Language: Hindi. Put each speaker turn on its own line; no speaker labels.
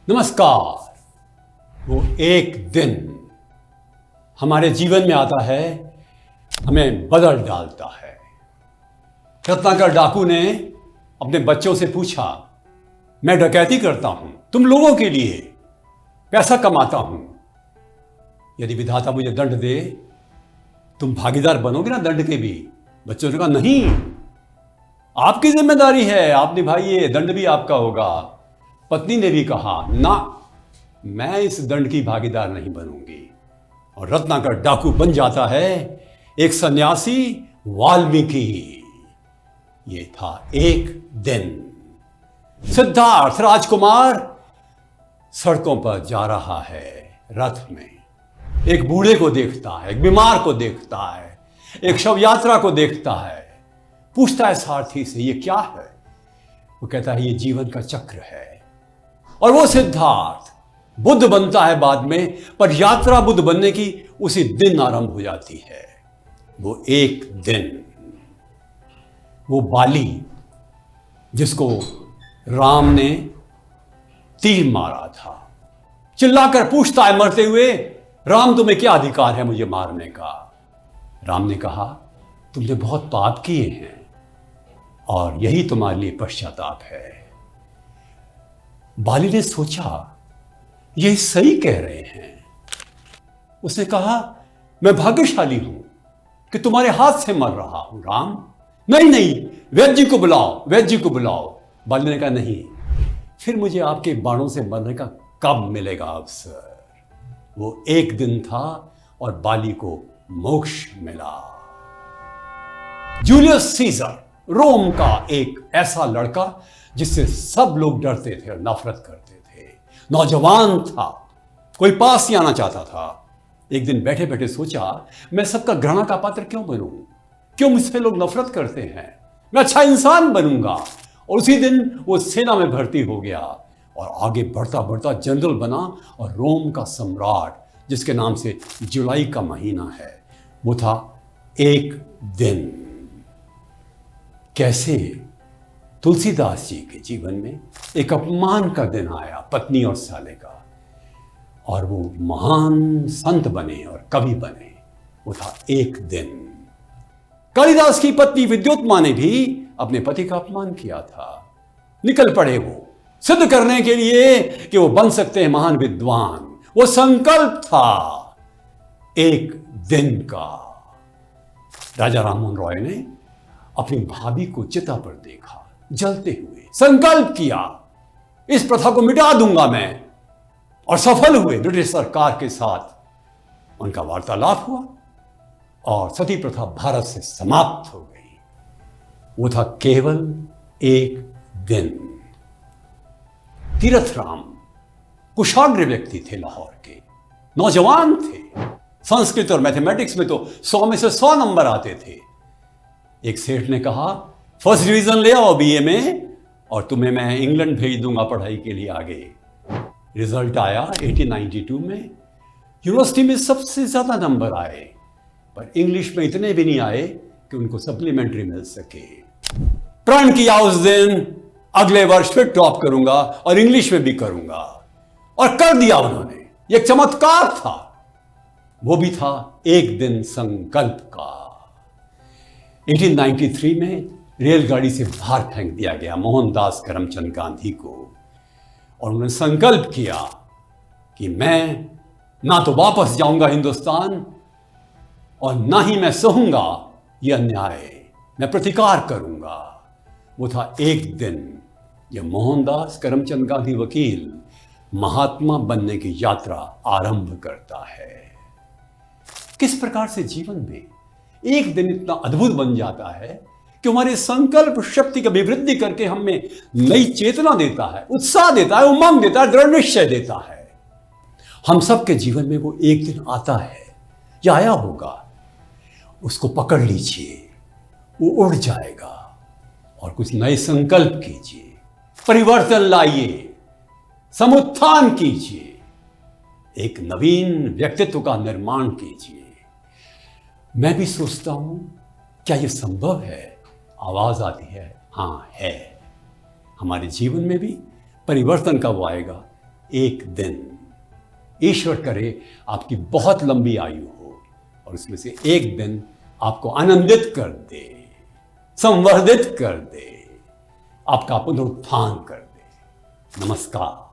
नमस्कार। वो एक दिन हमारे जीवन में आता है, हमें बदल डालता है। रत्नाकर डाकू ने अपने बच्चों से पूछा, मैं डकैती करता हूं तुम लोगों के लिए, पैसा कमाता हूं, यदि विधाता मुझे दंड दे तुम भागीदार बनोगे ना दंड के भी। बच्चों ने कहा नहीं, आपकी जिम्मेदारी है, आप निभाइए, दंड भी आपका होगा। पत्नी ने भी कहा ना, मैं इस दंड की भागीदार नहीं बनूंगी। और रत्नाकर डाकू बन जाता है एक सन्यासी वाल्मीकि। ये था एक दिन। सिद्धार्थ राजकुमार सड़कों पर जा रहा है रथ में। एक बूढ़े को देखता है, एक बीमार को देखता है, एक शव यात्रा को देखता है। पूछता है सारथी से, ये क्या है? वो कहता है, ये जीवन का चक्र है। और वो सिद्धार्थ बुद्ध बनता है बाद में, पर यात्रा बुद्ध बनने की उसी दिन आरंभ हो जाती है। वो एक दिन, वो बाली जिसको राम ने तीर मारा था, चिल्लाकर पूछता है मरते हुए, राम तुम्हें क्या अधिकार है मुझे मारने का? राम ने कहा, तुमने बहुत पाप किए हैं और यही तुम्हारे लिए पश्चाताप है। बाली ने सोचा, ये सही कह रहे हैं। उसने कहा, मैं भाग्यशाली हूं कि तुम्हारे हाथ से मर रहा हूं राम। नहीं नहीं, वैद्य जी को बुलाओ, वैद्य जी को बुलाओ। बाली ने कहा, नहीं, फिर मुझे आपके बाणों से मरने का कब मिलेगा अवसर? वो एक दिन था और बाली को मोक्ष मिला। जूलियस सीजर, रोम का एक ऐसा लड़का जिससे सब लोग डरते थे और नफरत करते थे। नौजवान था, कोई पास ही आना चाहता था। एक दिन बैठे बैठे सोचा, मैं सबका घृणा का पात्र क्यों बनूं? क्यों मुझसे लोग नफरत करते हैं? मैं अच्छा इंसान बनूंगा। और उसी दिन वो सेना में भर्ती हो गया और आगे बढ़ता बढ़ता जनरल बना और रोम का सम्राट, जिसके नाम से जुलाई का महीना है, वो था एक दिन। कैसे तुलसीदास जी के जीवन में एक अपमान का दिन आया, पत्नी और साले का, और वो महान संत बने और कवि बने। वो था एक दिन। कालिदास की पत्नी विद्योत्मा ने भी अपने पति का अपमान किया था। निकल पड़े वो, सिद्ध करने के लिए कि वो बन सकते हैं महान विद्वान। वो संकल्प था एक दिन का। राजा राममोहन रॉय ने अपनी भाभी को चिता पर देखा जलते हुए, संकल्प किया, इस प्रथा को मिटा दूंगा मैं। और सफल हुए। ब्रिटिश सरकार के साथ उनका वार्तालाप हुआ और सती प्रथा भारत से समाप्त हो गई। वो था केवल एक दिन। तीरथ राम कुशाग्र व्यक्ति थे, लाहौर के नौजवान थे। संस्कृत और मैथमेटिक्स में तो 100 में से 100 नंबर आते थे। एक सेठ ने कहा, फर्स्ट डिवीजन ले आओ बीए में और तुम्हें मैं इंग्लैंड भेज दूंगा पढ़ाई के लिए आगे। रिजल्ट आया 1892 में। यूनिवर्सिटी में सबसे ज्यादा नंबर आए, पर इंग्लिश में इतने भी नहीं आए कि उनको सप्लीमेंट्री मिल सके। प्रण किया उस दिन, अगले वर्ष फिर टॉप करूंगा और इंग्लिश में भी करूंगा, और कर दिया उन्होंने। एक चमत्कार था। वो भी था एक दिन संकल्प का। 1893 में रेलगाड़ी से बाहर फेंक दिया गया मोहनदास करमचंद गांधी को, और उन्होंने संकल्प किया कि मैं ना तो वापस जाऊंगा हिंदुस्तान और ना ही मैं सहूंगा यह अन्याय, मैं प्रतिकार करूंगा। वो था एक दिन जब मोहनदास करमचंद गांधी वकील महात्मा बनने की यात्रा आरंभ करता है। किस प्रकार से जीवन में एक दिन इतना अद्भुत बन जाता है कि हमारे संकल्प शक्ति की अभिवृद्धि करके हमें नई चेतना देता है, उत्साह देता है, उमंग देता है, दृढ़ निश्चय देता है। हम सबके जीवन में वो एक दिन आता है या आया होगा। उसको पकड़ लीजिए, वो उड़ जाएगा और कुछ नए संकल्प कीजिए, परिवर्तन लाइए, समुत्थान कीजिए, एक नवीन व्यक्तित्व का निर्माण कीजिए। मैं भी सोचता हूं, क्या यह संभव है? आवाज आती है, हां है। हमारे जीवन में भी परिवर्तन कब आएगा एक दिन। ईश्वर करे आपकी बहुत लंबी आयु हो और उसमें से एक दिन आपको आनंदित कर दे, संवर्धित कर दे, आपका पुनरुत्थान कर दे। नमस्कार।